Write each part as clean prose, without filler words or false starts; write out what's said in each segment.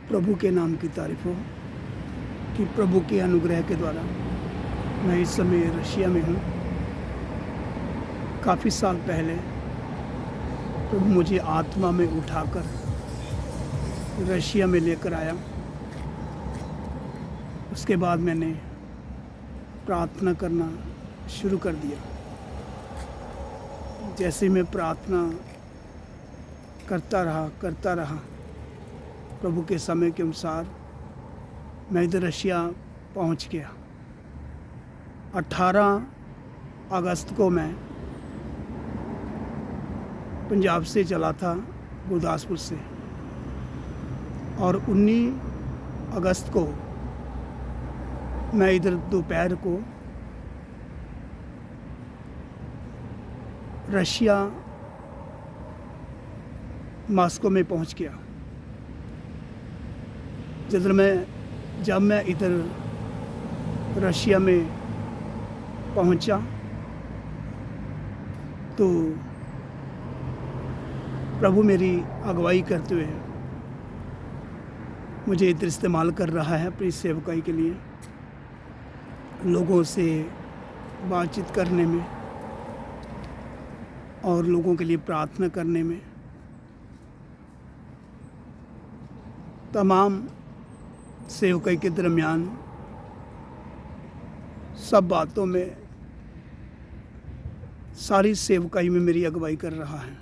प्रभु के नाम की तारीफ हो कि प्रभु के अनुग्रह के द्वारा मैं इस समय रशिया में हूँ। काफ़ी साल पहले प्रभु मुझे आत्मा में उठाकर रशिया में लेकर आया। उसके बाद मैंने प्रार्थना करना शुरू कर दिया। जैसे मैं प्रार्थना करता रहा प्रभु के समय के अनुसार मैं इधर रशिया पहुंच गया। 18 अगस्त को मैं पंजाब से चला था, गुरदासपुर से, और 19 अगस्त को मैं इधर दोपहर को रशिया मॉस्को में पहुंच गया। जब मैं इधर रशिया में पहुंचा तो प्रभु मेरी अगुवाई करते हुए मुझे इधर इस्तेमाल कर रहा है अपनी सेवकाई के लिए, लोगों से बातचीत करने में और लोगों के लिए प्रार्थना करने में। तमाम सेवकाई के दरमियान सब बातों में, सारी सेवकाई में मेरी अगुवाई कर रहा है।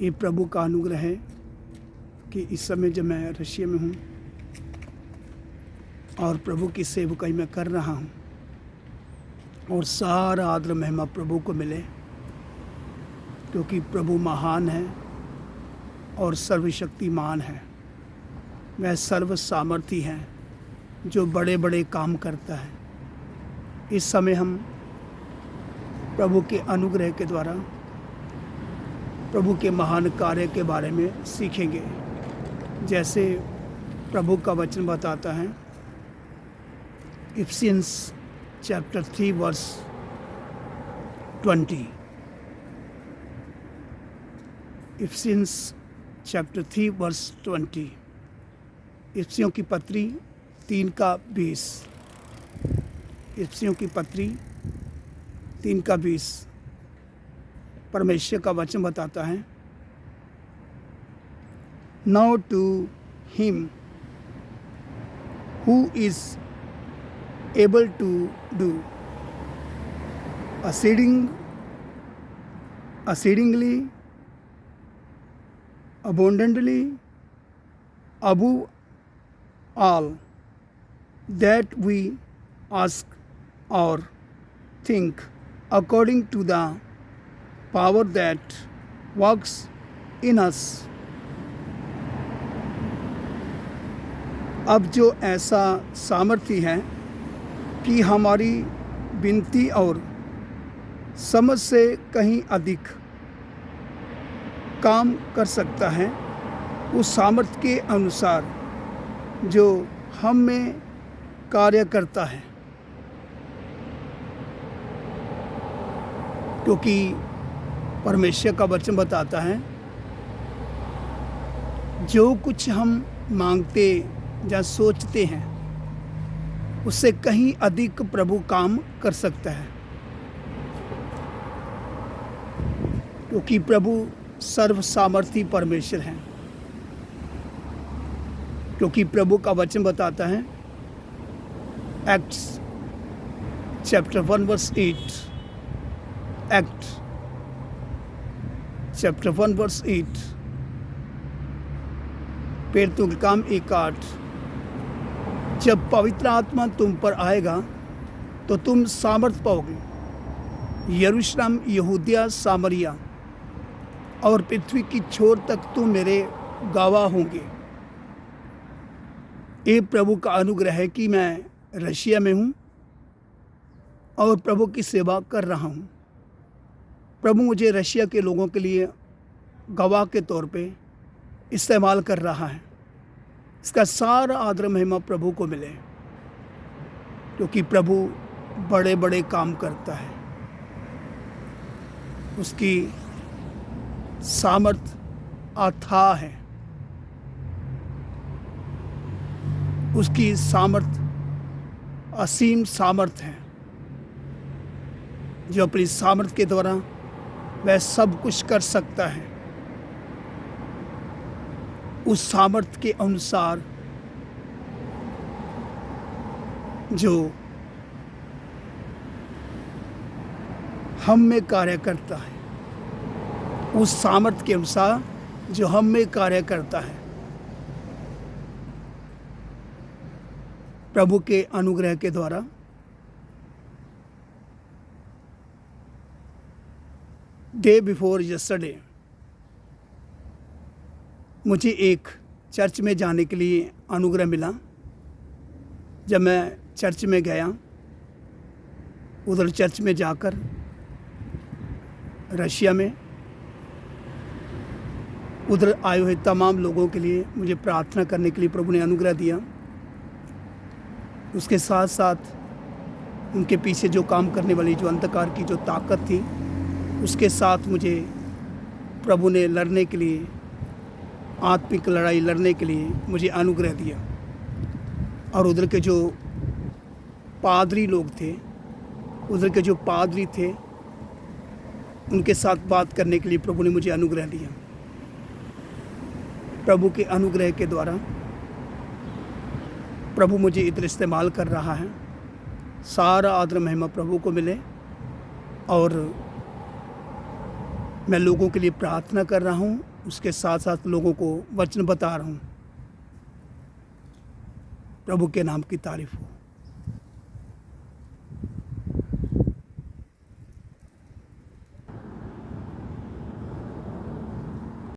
ये प्रभु का अनुग्रह है कि इस समय जब मैं रशिया में हूँ और प्रभु की सेवकाई में कर रहा हूँ, और सारा आदर महिमा प्रभु को मिले, क्योंकि प्रभु महान है और सर्वशक्तिमान है। वह सर्व सामर्थी है जो बड़े बड़े काम करता है। इस समय हम प्रभु के अनुग्रह के द्वारा प्रभु के महान कार्य के बारे में सीखेंगे। जैसे प्रभु का वचन बताता है, Ephesians chapter 3 verse 20। Ephesians chapter 3 verse 20। इफिसियों की पत्री 3 का 20। इफिसियों की पत्री 3 का 20 परमेश्वर का वचन बताता है, now to him who is able to do exceedingly abundantly above all that we ask or think, according to the power that works in us। अब जो ऐसा सामर्थ्य है कि हमारी विनती और समझ से कहीं अधिक काम कर सकता है, उस सामर्थ्य के अनुसार जो हम में कार्य करता है। क्योंकि परमेश्वर का वचन बताता है, जो कुछ हम मांगते या सोचते हैं उससे कहीं अधिक प्रभु काम कर सकता है, क्योंकि प्रभु सर्व सामर्थी परमेश्वर हैं। क्योंकि प्रभु का वचन बताता है, Acts chapter 1 verse 8। Act chapter 1 verse 8। पेंतुलकाम 1:8। जब पवित्र आत्मा तुम पर आएगा तो तुम सामर्थ पाओगे। यरूशलेम, यहूदिया, सामरिया और पृथ्वी की छोर तक तुम मेरे गवाह होंगे। ये प्रभु का अनुग्रह है कि मैं रशिया में हूँ और प्रभु की सेवा कर रहा हूँ। प्रभु मुझे रशिया के लोगों के लिए गवाह के तौर पे इस्तेमाल कर रहा है। इसका सारा आदर महिमा प्रभु को मिले, क्योंकि प्रभु बड़े बड़े काम करता है। उसकी सामर्थ अथाह है। उसकी सामर्थ असीम सामर्थ है, जो अपनी सामर्थ के द्वारा वह सब कुछ कर सकता है। उस सामर्थ के अनुसार जो हम में कार्य करता है, उस सामर्थ के अनुसार जो हम में कार्य करता है, प्रभु के अनुग्रह के द्वारा डे बिफोर यस्टरडे मुझे एक चर्च में जाने के लिए अनुग्रह मिला। जब मैं चर्च में गया, उधर चर्च में जाकर रशिया में उधर आए हुए तमाम लोगों के लिए मुझे प्रार्थना करने के लिए प्रभु ने अनुग्रह दिया। उसके साथ साथ उनके पीछे जो काम करने वाली जो अंधकार की जो ताकत थी, उसके साथ मुझे प्रभु ने लड़ने के लिए, आत्मिक लड़ाई लड़ने के लिए मुझे अनुग्रह दिया। और उधर के जो पादरी लोग थे, उधर के जो पादरी थे, उनके साथ बात करने के लिए प्रभु ने मुझे अनुग्रह दिया। प्रभु के अनुग्रह के द्वारा प्रभु मुझे इधर इस्तेमाल कर रहा है। सारा आदर महिमा प्रभु को मिले। और मैं लोगों के लिए प्रार्थना कर रहा हूँ, उसके साथ साथ लोगों को वचन बता रहा हूँ। प्रभु के नाम की तारीफ हो।